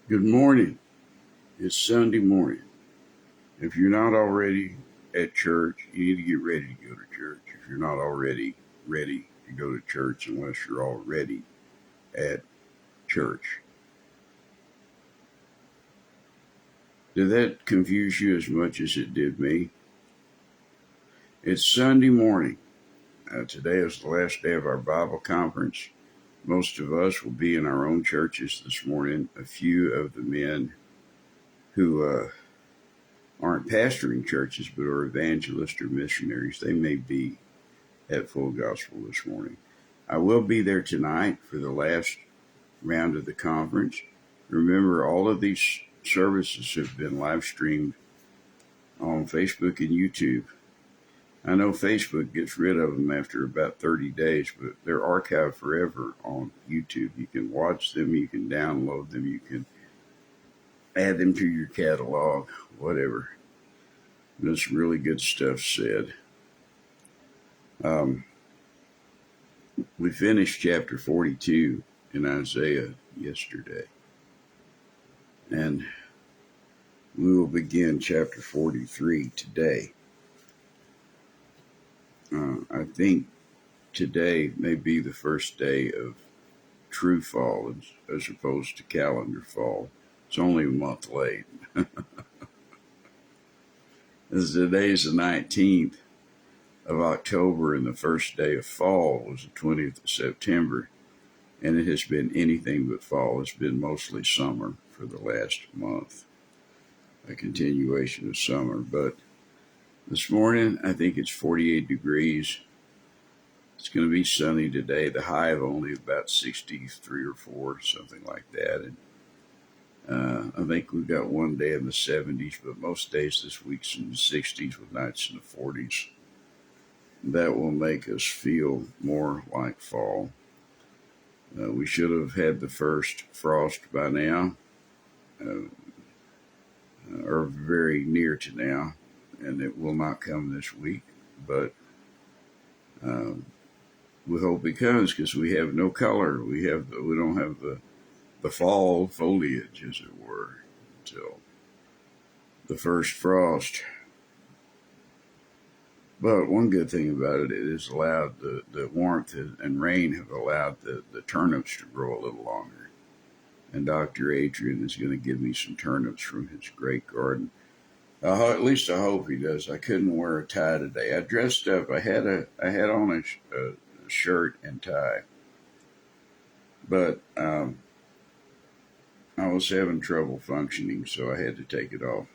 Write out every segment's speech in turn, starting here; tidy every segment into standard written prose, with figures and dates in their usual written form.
Good morning. It's Sunday morning. If you're not already at church, you need to get ready to go to church. If you're not already ready to go to church, unless you're already at church. Did that confuse you as much as it did me? It's Sunday morning. Today is the last day of our Bible conference. Most of us will be in our own churches this morning. A few of the men who aren't pastoring churches but are evangelists or missionaries, they may be at Full Gospel this morning. I will be there tonight for the last round of the conference. Remember, all of these services have been live streamed on Facebook and YouTube. I know Facebook gets rid of them after about 30 days, but they're archived forever on YouTube. You can watch them, you can download them, you can add them to your catalog, whatever. There's really good stuff said. We finished chapter 42 in Isaiah yesterday, and we will begin chapter 43 today. I think today may be the first day of true fall as opposed to calendar fall. It's only a month late. As today's the 19th of October, and the first day of fall was the 20th of September, and it has been anything but fall. It's been mostly summer for the last month, a continuation of summer. But this morning, I think it's 48 degrees. It's going to be sunny today. The high of only about 63 or 4, something like that. And I think we've got one day in the 70s, but most days this week's in the 60s with nights in the 40s. That will make us feel more like fall. We should have had the first frost by now, or very near to now, and it will not come this week, but we hope it comes because we have no color. We don't have the fall foliage, as it were, until the first frost. But one good thing about it is allowed the warmth and rain have allowed the turnips to grow a little longer. And Dr. Adrian is going to give me some turnips from his great garden. At least I hope he does. I couldn't wear a tie today. I dressed up. I had on a shirt and tie, but I was having trouble functioning, so I had to take it off.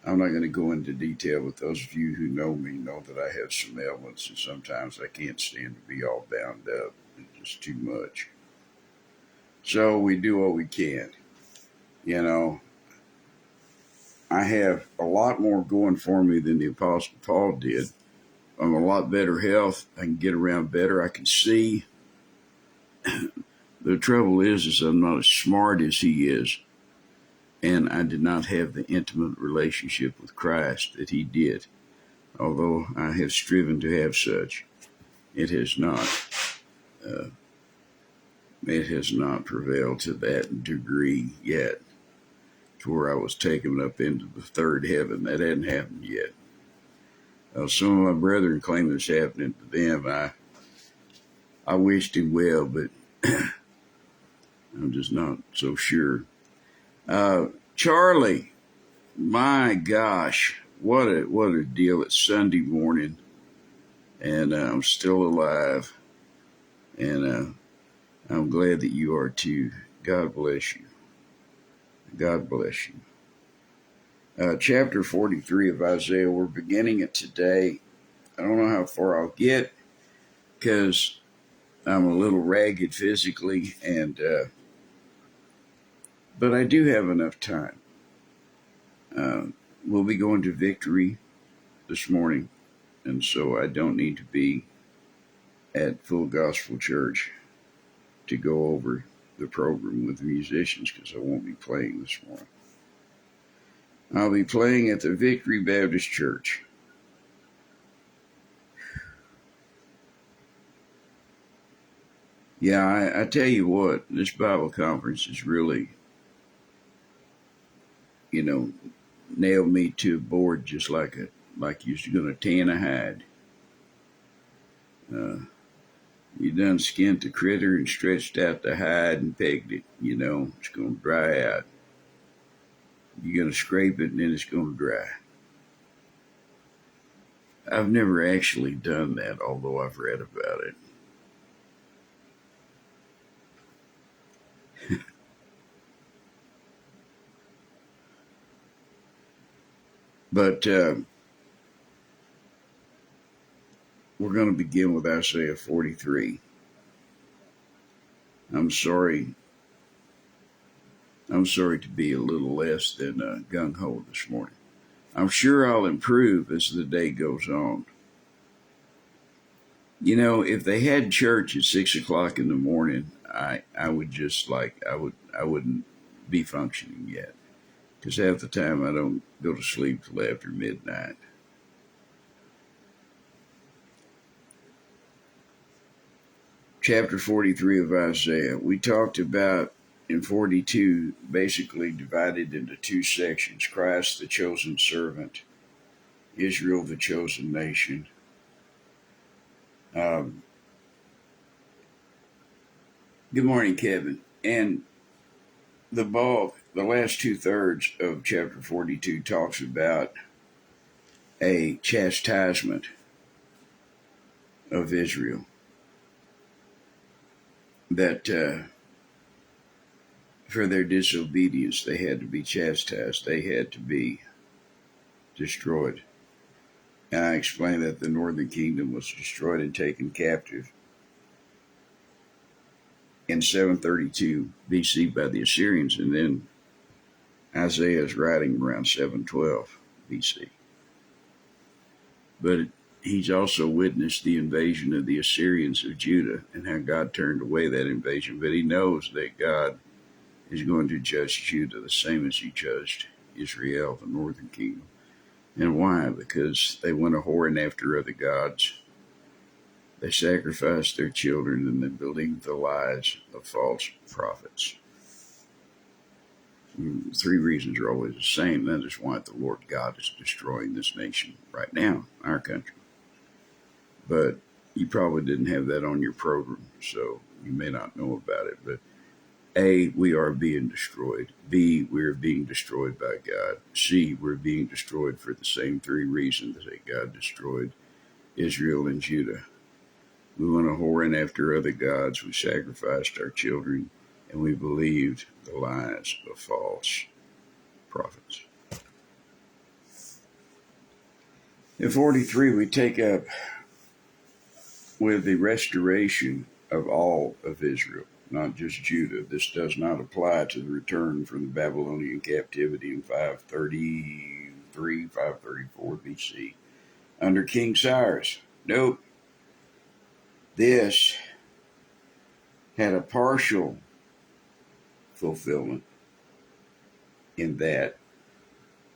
I'm not going to go into detail, but those of you who know me know that I have some ailments, and sometimes I can't stand to be all bound up. It's just too much. So we do what we can. You know, I have a lot more going for me than the Apostle Paul did. I'm a lot better health. I can get around better. I can see. The trouble is I'm not as smart as he is. And I did not have the intimate relationship with Christ that he did. Although I have striven to have such, it has not prevailed to that degree yet, to where I was taken up into the third heaven. That hadn't happened yet. Some of my brethren claim it's happening to them. I wished him well, but I'm just not so sure. Charlie, my gosh, what a deal! It's Sunday morning, and I'm still alive, and I'm glad that you are too. God bless you. God bless you. Chapter 43 of Isaiah, we're beginning it today. I don't know how far I'll get because I'm a little ragged physically, but I do have enough time. We'll be going to Victory this morning, and so I don't need to be at Full Gospel Church to go over the program with the musicians because I won't be playing this morning. I'll be playing at the Victory Baptist Church. Yeah, I tell you what, this Bible conference is really you know, nail me to a board just like you're going to tan a hide. You done skinned the critter and stretched out the hide and pegged it. It's going to dry out. You're going to scrape it and then it's going to dry. I've never actually done that, although I've read about it. But we're going to begin with Isaiah 43. I'm sorry to be a little less than gung-ho this morning. I'm sure I'll improve as the day goes on. If they had church at 6:00 in the morning, I would just I wouldn't be functioning yet, because half the time I don't go to sleep till after midnight. Chapter 43 of Isaiah. We talked about in 42, basically divided into two sections: Christ, the chosen servant; Israel, the chosen nation. Good morning, Kevin. And the last 2/3 of chapter 42 talks about a chastisement of Israel. That for their disobedience, they had to be chastised. They had to be destroyed. And I explained that the northern kingdom was destroyed and taken captive in 732 BC by the Assyrians, and then Isaiah is writing around 712 BC. But he's also witnessed the invasion of the Assyrians of Judah and how God turned away that invasion. But he knows that God is going to judge Judah the same as he judged Israel, the northern kingdom. And why? Because they went a whoring after other gods. They sacrificed their children and they believed the lies of false prophets. 3 reasons are always the same. That is why the Lord God is destroying this nation right now, our country. But you probably didn't have that on your program, so you may not know about it. But A, we are being destroyed. B, we're being destroyed by God. C, we're being destroyed for the same 3 reasons that God destroyed Israel and Judah. We went a whoring after other gods. We sacrificed our children, and we believed the lies of false prophets. In 43, we take up with the restoration of all of Israel, not just Judah. This does not apply to the return from the Babylonian captivity in 533, 534 BC under King Cyrus. Nope. This had a partial fulfillment in that,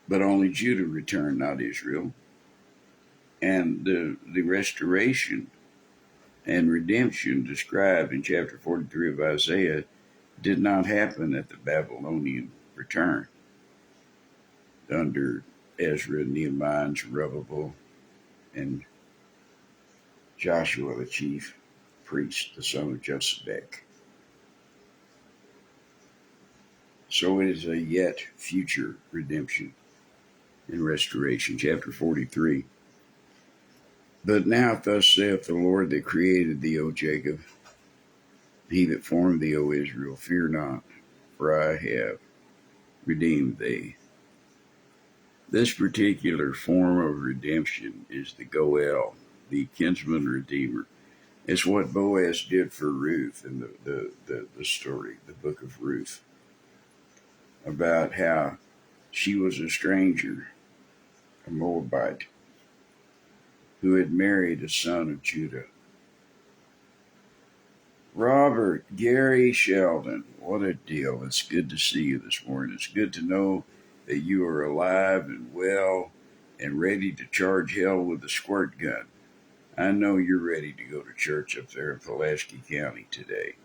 but only Judah returned, not Israel. And the restoration and redemption described in chapter 43 of Isaiah did not happen at the Babylonian return under Ezra, Nehemiah, and Zerubbabel, and Joshua, the chief priest, the son of Josedek. So it is a yet future redemption and restoration. Chapter 43. But now thus saith the Lord that created thee, O Jacob, he that formed thee, O Israel, fear not, for I have redeemed thee. This particular form of redemption is the Goel, the kinsman redeemer. It's what Boaz did for Ruth in the story, the book of Ruth, about how she was a stranger, a Moabite, who had married a son of Judah. Robert, Gary Sheldon, what a deal. It's good to see you this morning. It's good to know that you are alive and well and ready to charge hell with a squirt gun. I know you're ready to go to church up there in Pulaski County today.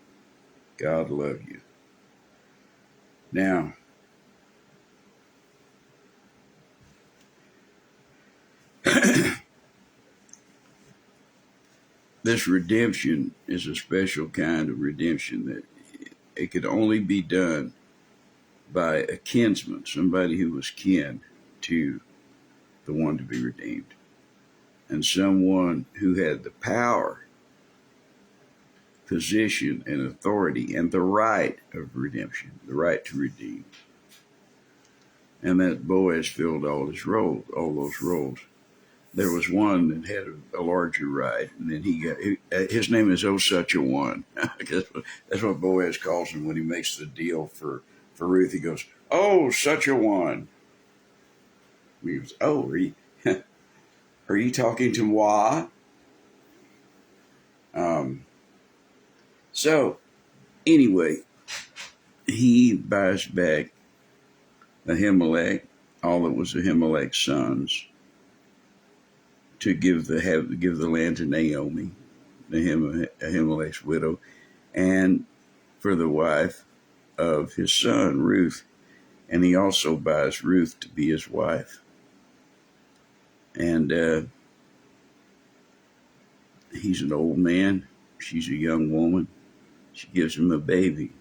God love you. Now, this redemption is a special kind of redemption that it could only be done by a kinsman, somebody who was kin to the one to be redeemed, and someone who had the power, position, and authority, and the right of redemption, the right to redeem. And that Boaz filled all those roles. There was one that had a larger right, and then his name is Oh Such a One. That's what Boaz calls him when he makes the deal for Ruth. He goes, Oh, such a one. He goes, Oh, are you talking to moi? So anyway, he buys back Ahimelech, all that was Ahimelech's sons, to give the land to Naomi, Ahimelech's widow, and for the wife of his son Ruth, and he also buys Ruth to be his wife. And he's an old man, she's a young woman. She gives him a baby.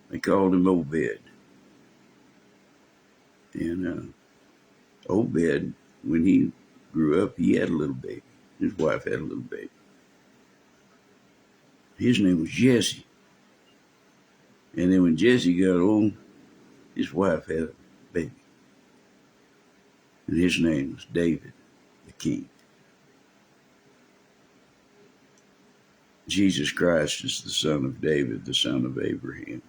They called him Obed. And Obed, when he grew up, he had a little baby. His wife had a little baby. His name was Jesse. And then when Jesse got old, his wife had a baby. And his name was David, the king. Jesus Christ is the son of David, the son of Abraham.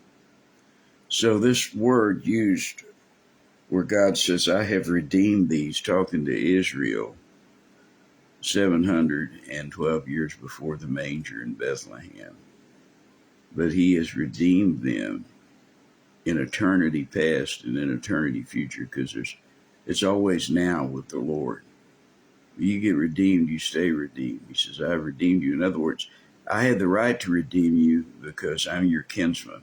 So this word used where God says, I have redeemed these, talking to Israel 712 years before the manger in Bethlehem. But he has redeemed them in eternity past and in eternity future, because it's always now with the Lord. You get redeemed, you stay redeemed. He says, I have redeemed you. In other words, I had the right to redeem you because I'm your kinsman,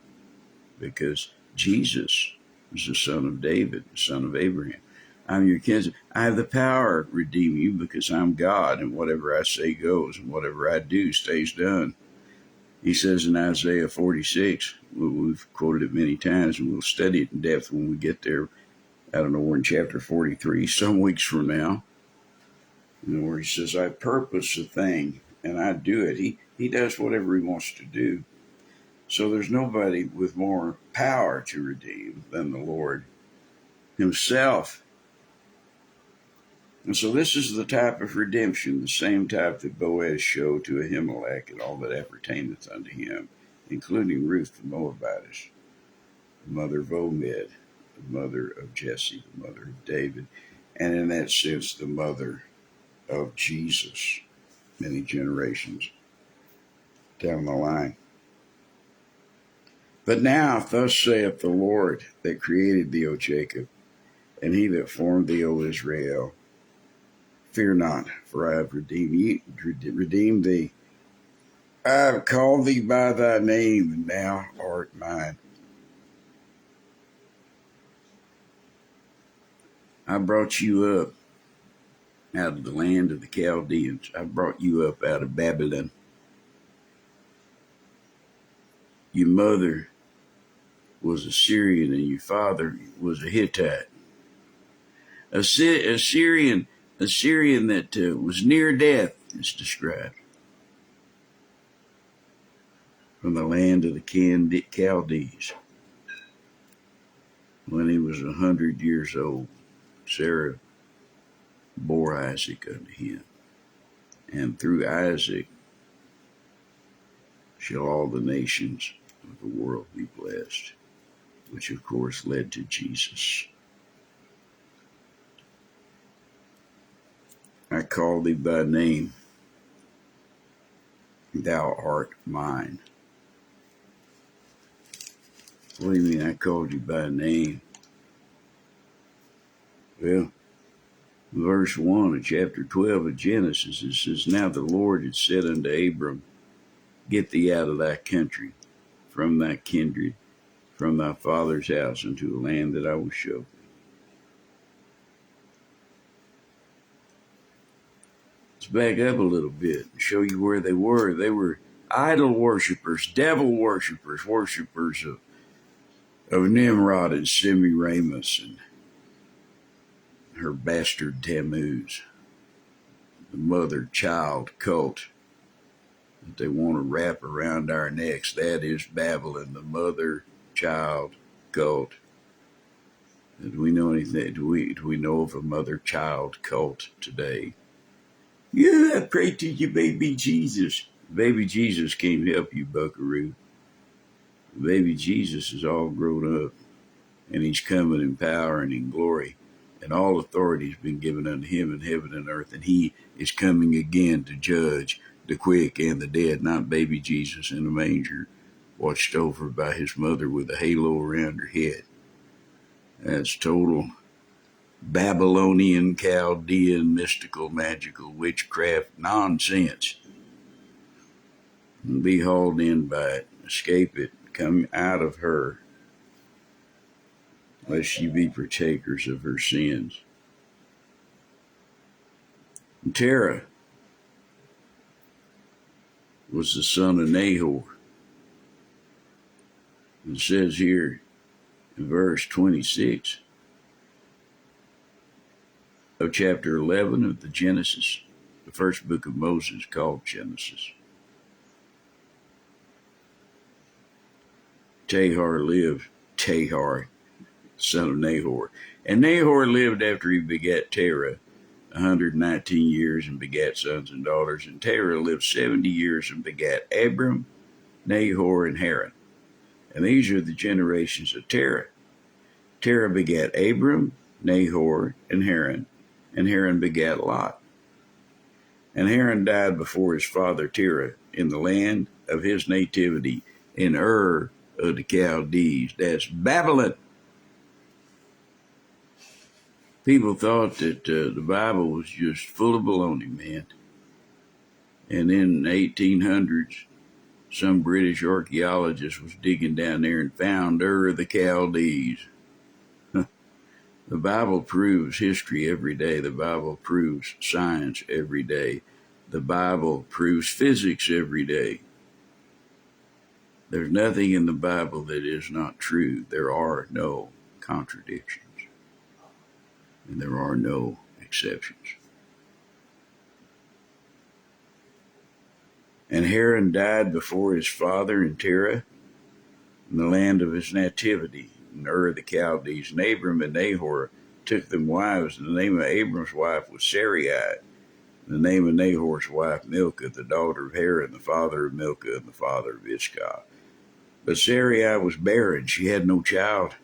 because Jesus is the son of David, the son of Abraham. I'm your kinsman. I have the power to redeem you because I'm God, and whatever I say goes, and whatever I do stays done. He says in Isaiah 46, we've quoted it many times, and we'll study it in depth when we get there. I don't know, we're in chapter 43, some weeks from now, where he says, I purpose a thing, and I do it. He does whatever he wants to do. So there's nobody with more power to redeem than the Lord himself. And so this is the type of redemption, the same type that Boaz showed to Ahimelech and all that appertaineth unto him, including Ruth the Moabitess, the mother of Obed, the mother of Jesse, the mother of David, and in that sense, the mother of Jesus, many generations down the line. But now, thus saith the Lord that created thee, O Jacob, and he that formed thee, O Israel, fear not, for I have redeemed thee. I have called thee by thy name, and thou art mine. I brought you up out of the land of the Chaldeans. I brought you up out of Babylon. Your mother was a Syrian, and your father was a Hittite. A Syrian that was near death is described. From the land of the Chaldees. When he was 100 years old, Sarah bore Isaac unto him. And through Isaac shall all the nations of the world be blessed, which of course led to Jesus. I call thee by name, thou art mine. What do you mean I called you by name? Well, verse 1 of chapter 12 of Genesis, it says, Now the Lord had said unto Abram, Get thee out of thy country, from thy kindred, from thy father's house, into a land that I will show thee. Let's back up a little bit and show you where they were. They were idol worshippers, devil worshippers, worshippers of Nimrod and Semiramis and her bastard Tammuz, the mother-child cult that they want to wrap around our necks. That is Babylon, the mother-child cult. Do we know anything? Do we know of a mother-child cult today? Yeah, I pray to you, baby Jesus. Baby Jesus can't help you, buckaroo. Baby Jesus is all grown up, and he's coming in power and in glory, and all authority has been given unto him in heaven and earth, and he is coming again to judge the quick and the dead, not baby Jesus in a manger, watched over by his mother with a halo around her head. That's total Babylonian, Chaldean, mystical, magical, witchcraft nonsense. And be hauled in by it, escape it, come out of her, lest ye be partakers of her sins. And Terah was the son of Nahor. It says here in verse 26 of chapter 11 of the Genesis, the first book of Moses called Genesis. Tahar, son of Nahor. And Nahor lived after he begat Terah 119 years and begat sons and daughters. And Terah lived 70 years and begat Abram, Nahor, and Haran. And these are the generations of Terah. Terah begat Abram, Nahor, and Haran begat Lot. And Haran died before his father Terah in the land of his nativity in Ur of the Chaldees. That's Babylon. People thought that the Bible was just full of baloney, man. And in the 1800s, some British archaeologist was digging down there and found Ur of the Chaldees. The Bible proves history every day. The Bible proves science every day. The Bible proves physics every day. There's nothing in the Bible that is not true. There are no contradictions. And there are no exceptions. And Haran died before his father in Terah, in the land of his nativity, in Ur of the Chaldees. And Abram and Nahor took them wives, and the name of Abram's wife was Sarai, and the name of Nahor's wife Milcah, the daughter of Haran, the father of Milcah, and the father of Iscah. But Sarai was barren, she had no child.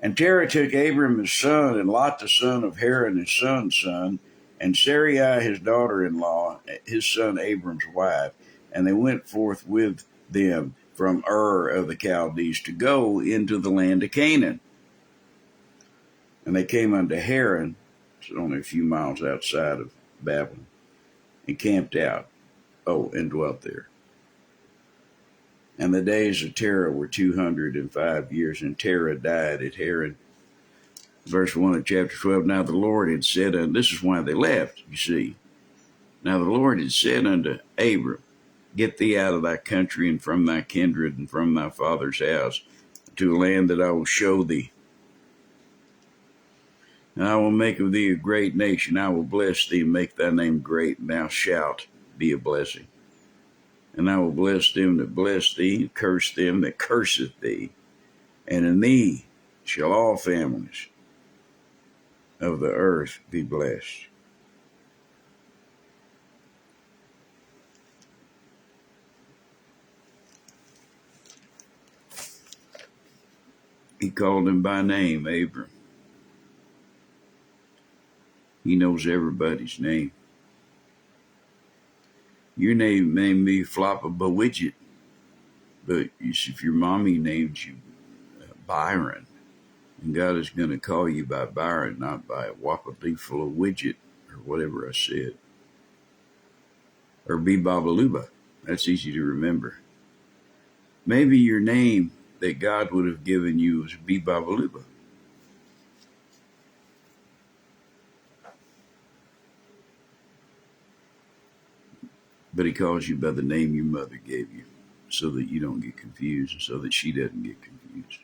And Terah took Abram his son, and Lot the son of Haran his son's son, and Sarai his daughter-in-law, his son Abram's wife, and they went forth with them from Ur of the Chaldees to go into the land of Canaan. And they came unto Haran, it's only a few miles outside of Babylon, and camped out, and dwelt there. And the days of Terah were 205 years, and Terah died at Haran. Verse 1 of chapter 12, now the Lord had said, and this is why they left, you see. Now the Lord had said unto Abram, get thee out of thy country and from thy kindred and from thy father's house to a land that I will show thee. And I will make of thee a great nation. I will bless thee and make thy name great, and thou shalt be a blessing. And I will bless them that bless thee, and curse them that curseth thee. And in thee shall all families of the earth be blessed. He called him by name, Abram. He knows everybody's name. Your name may be Floppa Widget, but if your mommy named you Byron, and God is going to call you by Byron, not by a wappa full of widget, or whatever I said. Or Be Babaluba. That's easy to remember. Maybe your name that God would have given you is Be Babaluba. but he calls you by the name your mother gave you so that you don't get confused and so that she doesn't get confused.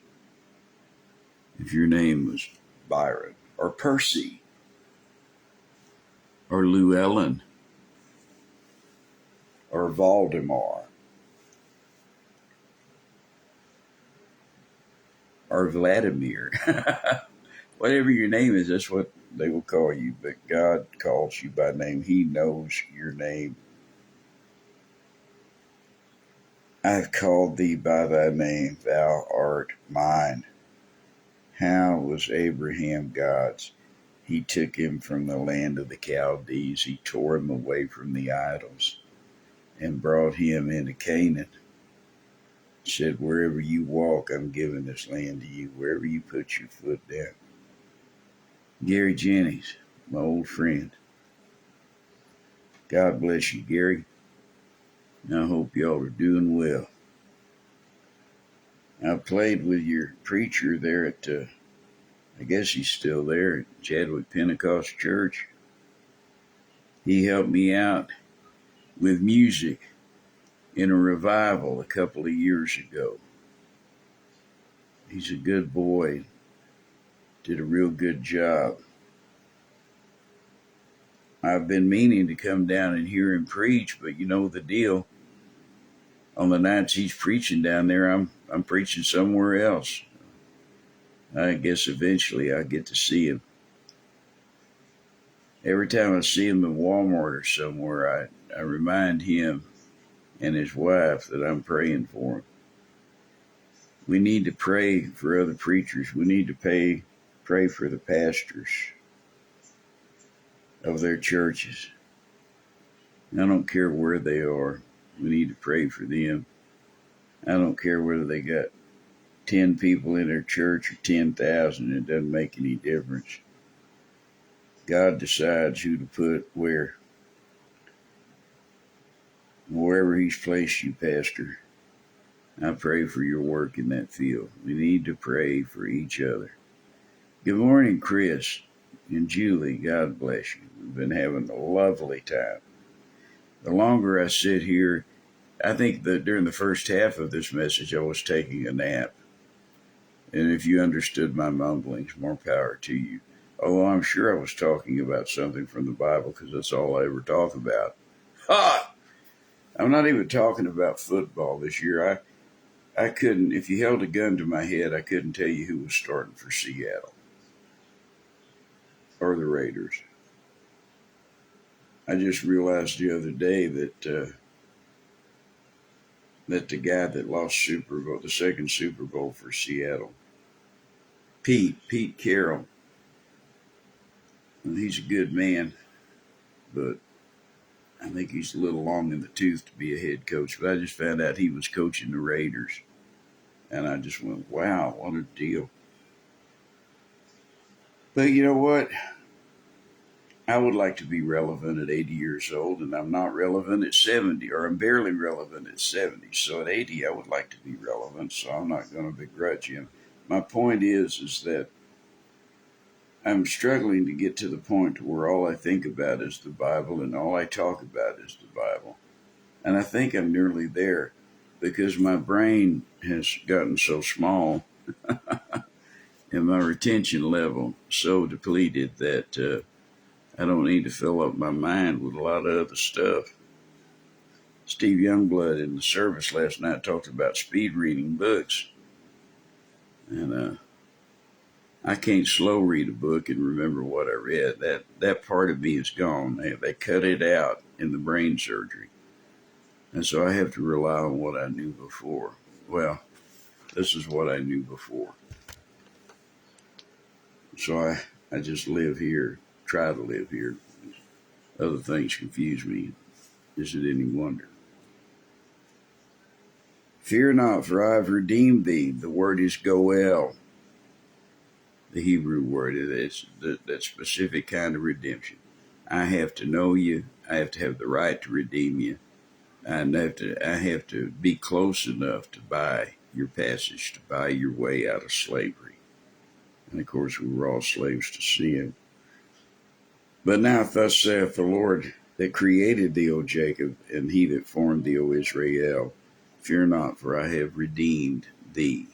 If your name was Byron or Percy or Llewellyn or Valdemar or Vladimir, whatever your name is, that's what they will call you. But God calls you by name. He knows your name. I've called thee by thy name, thou art mine. How was Abraham God's? He took him from the land of the Chaldees. He tore him away from the idols and brought him into Canaan. Said, wherever you walk, I'm giving this land to you. Wherever you put your foot down. Gary Jennings, my old friend. God bless you, Gary. I hope y'all are doing well. I played with your preacher there at, I guess he's still there, at Chadwick Pentecost Church. He helped me out with music in a revival a couple of years ago. He's a good boy. Did a real good job. I've been meaning to come down and hear him preach, but you know the deal. On the nights he's preaching down there, I'm preaching somewhere else. I guess eventually I'll get to see him. Every time I see him in Walmart or somewhere, I remind him and his wife that I'm praying for him. We need to pray for other preachers. We need to pray for the pastors of their churches. I don't care where they are. We need to pray for them. I don't care whether they got 10 people in their church or 10,000. It doesn't make any difference. God decides who to put where. Wherever he's placed you, Pastor, I pray for your work in that field. We need to pray for each other. Good morning, Chris and Julie. God bless you. We've been having a lovely time. The longer I sit here, I think that during the first half of this message, I was taking a nap. And if you understood my mumblings, more power to you. Although I'm sure I was talking about something from the Bible because that's all I ever talk about. Ha! I'm not even talking about football this year. I couldn't, if you held a gun to my head, I couldn't tell you who was starting for Seattle or the Raiders. I just realized the other day that the guy that lost Super Bowl, the second Super Bowl for Seattle, Pete Carroll, he's a good man, but I think he's a little long in the tooth to be a head coach. But I just found out he was coaching the Raiders. And I just went, wow, what a deal. But you know what? I would like to be relevant at 80 years old, and I'm not relevant at 70, or I'm barely relevant at 70. So at 80, I would like to be relevant, so I'm not going to begrudge him. My point is that I'm struggling to get to the point where all I think about is the Bible and all I talk about is the Bible. And I think I'm nearly there because my brain has gotten so small and my retention level so depleted that I don't need to fill up my mind with a lot of other stuff. Steve Youngblood in the service last night talked about speed reading books. And I can't slow read a book and remember what I read. That part of me is gone. They cut it out in the brain surgery. And so I have to rely on what I knew before. Well, this is what I knew before. So I just live here, try to live here. Other things confuse me. Is it any wonder? Fear not, for I have redeemed thee. The word is goel, the Hebrew word. It's that specific kind of redemption. I have to know you. I have to have the right to redeem you. I have to be close enough to buy your passage, to buy your way out of slavery. And of course, we were all slaves to sin. But now, thus saith the Lord, that created thee, O Jacob, and he that formed thee, O Israel. Fear not, for I have redeemed thee.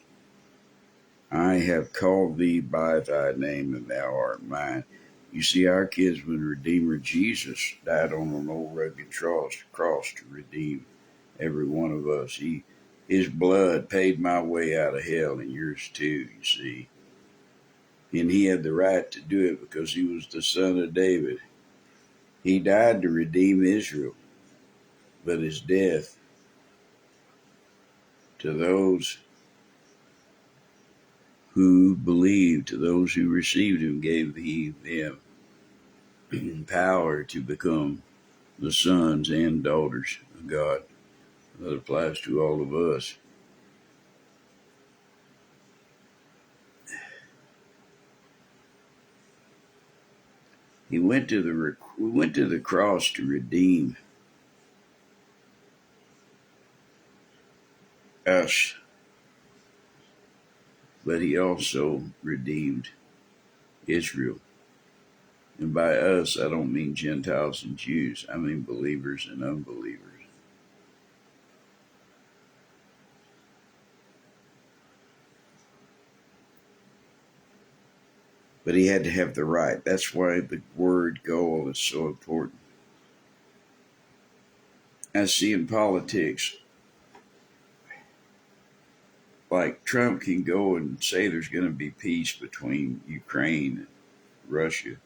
I have called thee by thy name, and thou art mine. You see, our kinsman Redeemer Jesus died on an old rugged cross to redeem every one of us. His blood paid my way out of hell and yours too, you see. And he had the right to do it because he was the son of David. He died to redeem Israel, but his death to those who believed, to those who received him, gave he them power to become the sons and daughters of God. That applies to all of us. We went to the cross to redeem us, but he also redeemed Israel. And by us, I don't mean Gentiles and Jews. I mean believers and unbelievers. But he had to have the right. That's why the word goal is so important. I see in politics, like Trump can go and say there's going to be peace between Ukraine and Russia,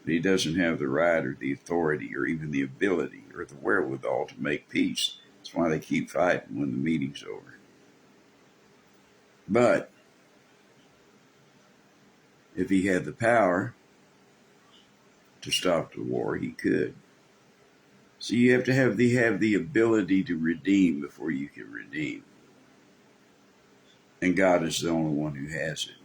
but he doesn't have the right or the authority or even the ability or the wherewithal to make peace. That's why they keep fighting when the meeting's over. But if he had the power to stop the war, he could. So you have to have the ability to redeem before you can redeem. And God is the only one who has it.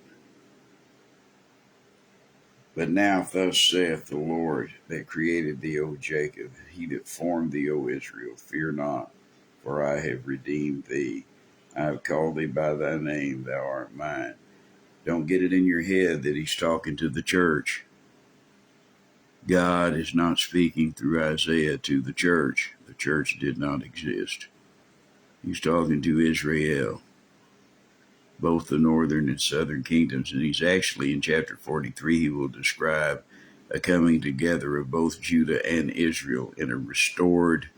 But now thus saith the Lord that created thee, O Jacob, he that formed thee, O Israel, fear not, for I have redeemed thee. I have called thee by thy name, thou art mine. Don't get it in your head that he's talking to the church. God is not speaking through Isaiah to the church. The church did not exist. He's talking to Israel, both the northern and southern kingdoms. And he's actually, in chapter 43, he will describe a coming together of both Judah and Israel in a restored,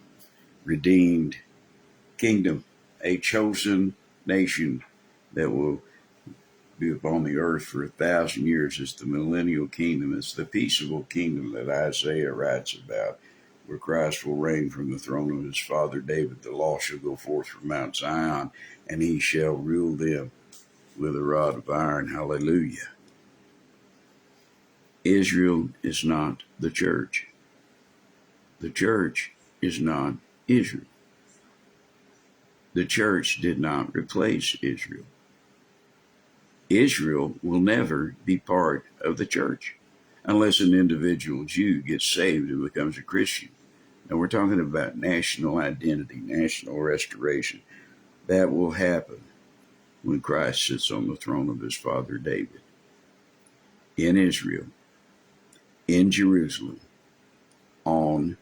redeemed kingdom, a chosen nation that will be upon the earth for 1,000 years. It's the millennial kingdom. It's the peaceable kingdom that Isaiah writes about, where Christ will reign from the throne of his father David. The law shall go forth from Mount Zion, and he shall rule them with a rod of iron. Hallelujah. Israel is not the church. The church is not Israel. The church did not replace Israel. Israel will never be part of the church unless an individual Jew gets saved and becomes a Christian. Now we're talking about national identity, national restoration. That will happen when Christ sits on the throne of his father David, in Israel, in Jerusalem, on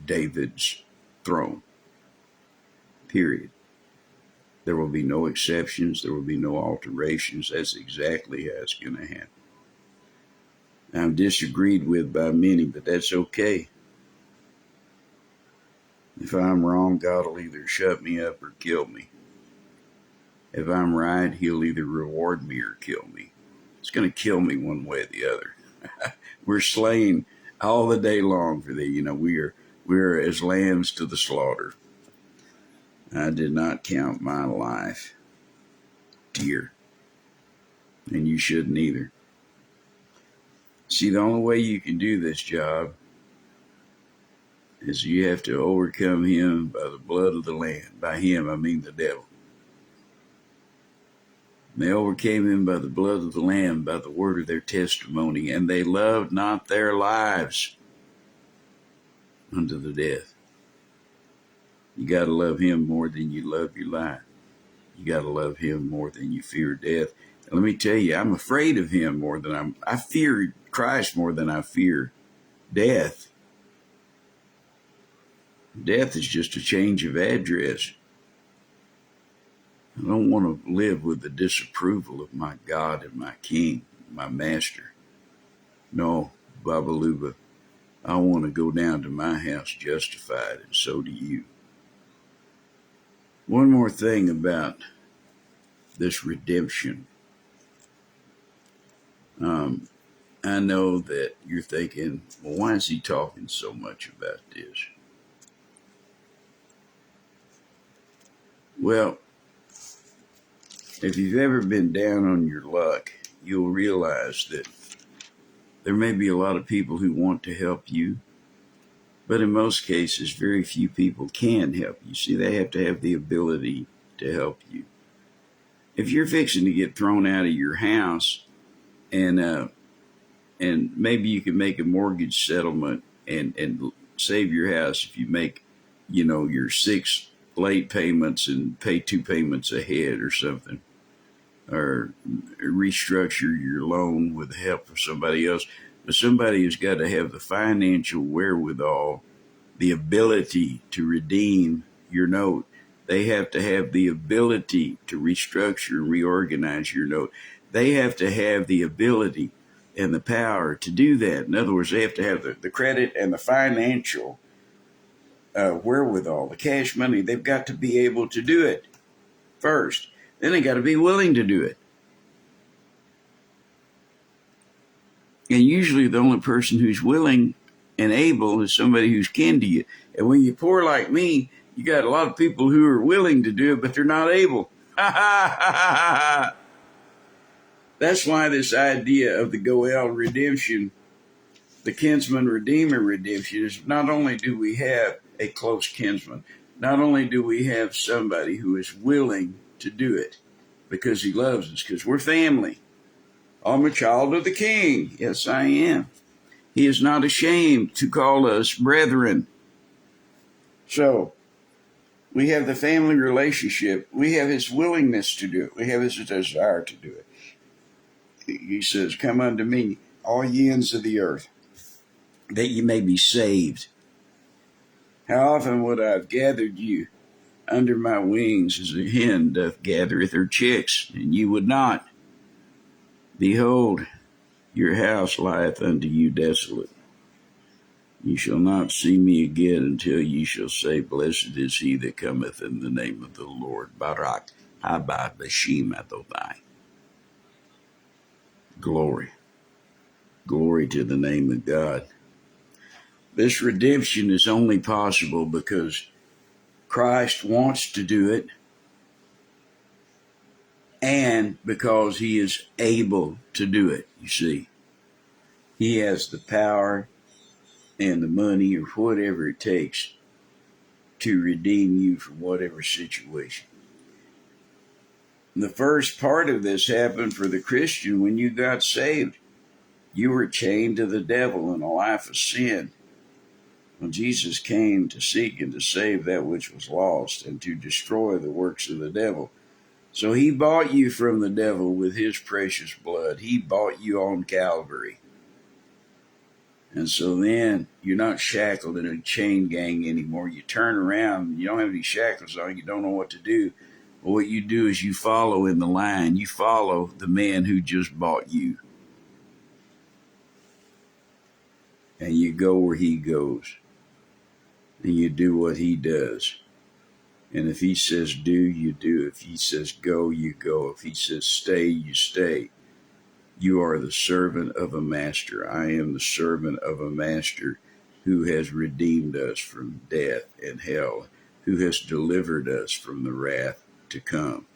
David's throne. Period. There will be no exceptions. There will be no alterations. That's exactly how it's going to happen. I'm disagreed with by many, but that's okay. If I'm wrong, God will either shut me up or kill me. If I'm right, he'll either reward me or kill me. It's going to kill me one way or the other. We're slain all the day long for thee. We're as lambs to the slaughter. I did not count my life dear, and you shouldn't either. See, the only way you can do this job is you have to overcome him by the blood of the Lamb. By him, I mean the devil. And they overcame him by the blood of the Lamb, by the word of their testimony, and they loved not their lives unto the death. You got to love him more than you love your life. You got to love him more than you fear death. And let me tell you, I'm afraid of him more than I fear Christ more than I fear death. Death is just a change of address. I don't want to live with the disapproval of my God and my King, my Master. No, Babaluba, I want to go down to my house justified, and so do you. One more thing about this redemption. I know that you're thinking, well, why is he talking so much about this? Well, if you've ever been down on your luck, you'll realize that there may be a lot of people who want to help you, but in most cases, very few people can help you. See, they have to have the ability to help you. If you're fixing to get thrown out of your house, and maybe you can make a mortgage settlement and save your house if you make, your 6 late payments and pay 2 payments ahead or something, or restructure your loan with the help of somebody else. But somebody has got to have the financial wherewithal, the ability to redeem your note. They have to have the ability to restructure and reorganize your note. They have to have the ability and the power to do that. In other words, they have to have the credit and the financial wherewithal, the cash money. They've got to be able to do it first. Then they got to be willing to do it. And usually the only person who's willing and able is somebody who's kin to you. And when you're poor like me, you got a lot of people who are willing to do it, but they're not able. That's why this idea of the Goel redemption, the kinsman redeemer redemption, is not only do we have a close kinsman, not only do we have somebody who is willing to do it because he loves us, because we're family. I'm a child of the King. Yes, I am. He is not ashamed to call us brethren. So we have the family relationship. We have his willingness to do it. We have his desire to do it. He says, come unto me, all ye ends of the earth, that ye may be saved. How often would I have gathered you under my wings as a hen doth gathereth her chicks, and you would not? Behold, your house lieth unto you desolate. You shall not see me again until ye shall say, blessed is he that cometh in the name of the Lord. Barak haba b'shem Adonai. Glory. Glory to the name of God. This redemption is only possible because Christ wants to do it, and because he is able to do it, you see. He has the power and the money or whatever it takes to redeem you from whatever situation. The first part of this happened for the Christian when you got saved. You were chained to the devil in a life of sin. When Jesus came to seek and to save that which was lost and to destroy the works of the devil. So he bought you from the devil with his precious blood. He bought you on Calvary. And so then you're not shackled in a chain gang anymore. You turn around, you don't have any shackles on, you don't know what to do. Well, what you do is you follow in the line. You follow the man who just bought you. And you go where he goes. And you do what he does. And if he says do, you do. If he says go, you go. If he says stay, you stay. You are the servant of a master. I am the servant of a master who has redeemed us from death and hell, who has delivered us from the wrath to come.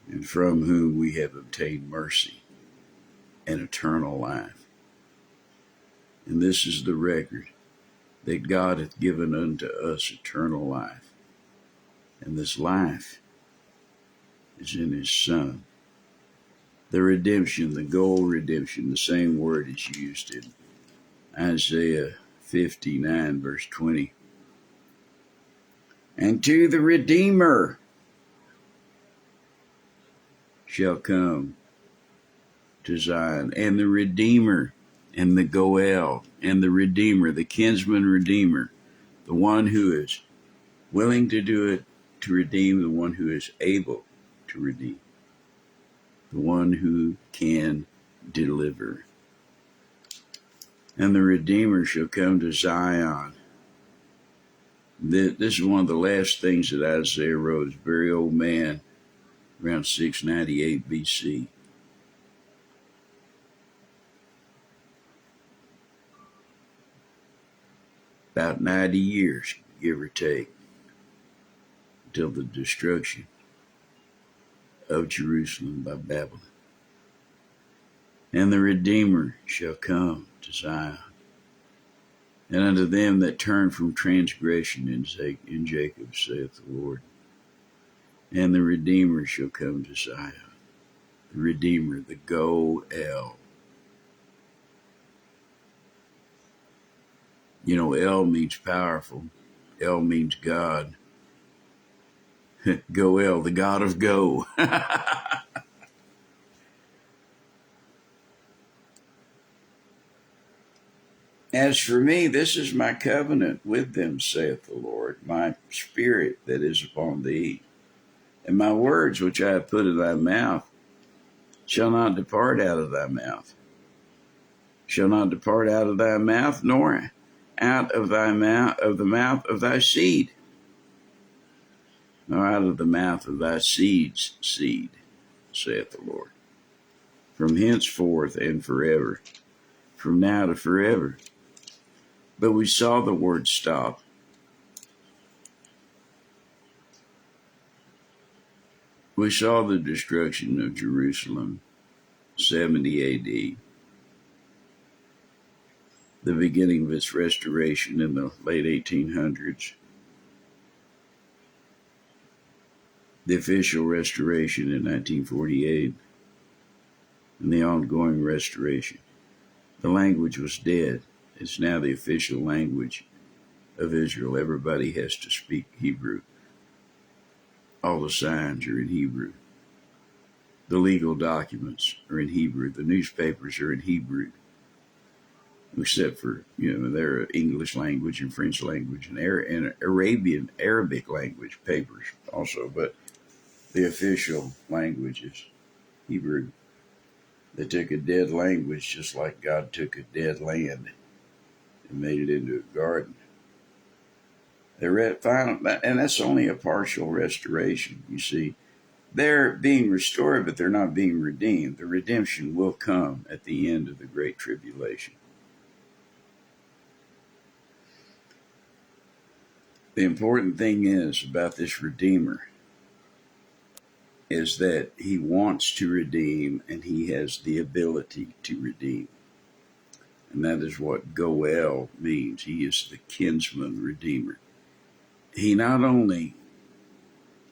And from whom we have obtained mercy and eternal life. And this is the record, that God hath given unto us eternal life. And this life is in his Son. The redemption, the goal redemption, the same word is used in Isaiah 59, verse 20. And to the Redeemer shall come to Zion. And the Redeemer and the Goel and the Redeemer, the kinsman Redeemer, the one who is willing to do it, to redeem, the one who is able to redeem, the one who can deliver. And the Redeemer shall come to Zion. This is one of the last things that Isaiah wrote. He's a very old man, around 698 BC. About 90 years, give or take, until the destruction of Jerusalem by Babylon. And the Redeemer shall come to Zion, and unto them that turn from transgression in Jacob, saith the Lord. And the Redeemer shall come to Zion. The Redeemer, the Goel. You know, El means powerful. El means God. Goel, the God of go. As for me, this is my covenant with them, saith the Lord, my spirit that is upon thee, and my words which I have put in thy mouth shall not depart out of thy mouth, shall not depart out of thy mouth, nor out of thy mouth, of the mouth of thy seed, nor out of the mouth of thy seed's seed, saith the Lord, from henceforth and forever, from now to forever. But we saw the word stop. We saw the destruction of Jerusalem, 70 AD, the beginning of its restoration in the late 1800s, the official restoration in 1948, and the ongoing restoration. The language was dead. It's now the official language of Israel. Everybody has to speak Hebrew. All the signs are in Hebrew. The legal documents are in Hebrew. The newspapers are in Hebrew, except for, their English language and French language and Arabic language papers also, but the official language is Hebrew. They took a dead language just like God took a dead land and made it into a garden. And that's only a partial restoration, you see. They're being restored, but they're not being redeemed. The redemption will come at the end of the Great Tribulation. The important thing is about this Redeemer is that he wants to redeem and he has the ability to redeem. And that is what Goel means. He is the kinsman redeemer. He not only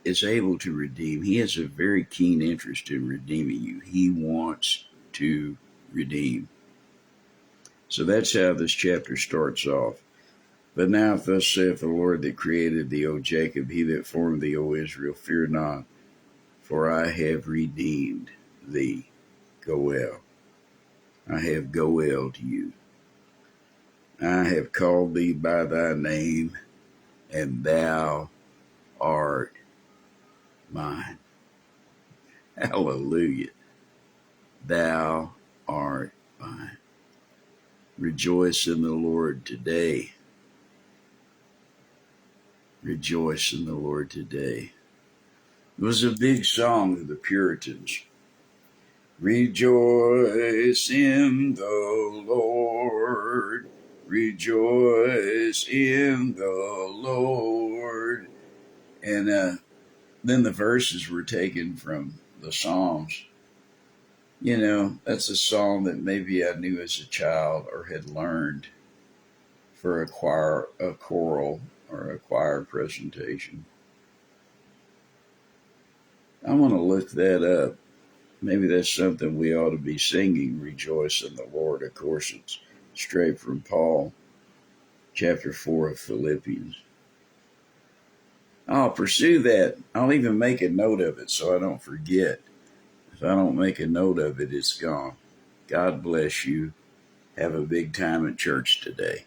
is able to redeem, he has a very keen interest in redeeming you. He wants to redeem. So that's how this chapter starts off. But now thus saith the Lord that created thee, O Jacob, he that formed thee, O Israel, fear not, for I have redeemed thee. Goel. I have goeled you. I have called thee by thy name, and thou art mine. Hallelujah. Thou art mine. Rejoice in the Lord today. Rejoice in the Lord today. It was a big song of the Puritans. Rejoice in the Lord. Rejoice in the Lord. And then the verses were taken from the Psalms. That's a song that maybe I knew as a child or had learned for a choral or a choir presentation. I want to look that up. Maybe that's something we ought to be singing, Rejoice in the Lord. Of course, it's straight from Paul, chapter 4 of Philippians. I'll pursue that. I'll even make a note of it so I don't forget. If I don't make a note of it, it's gone. God bless you. have a big time at church today.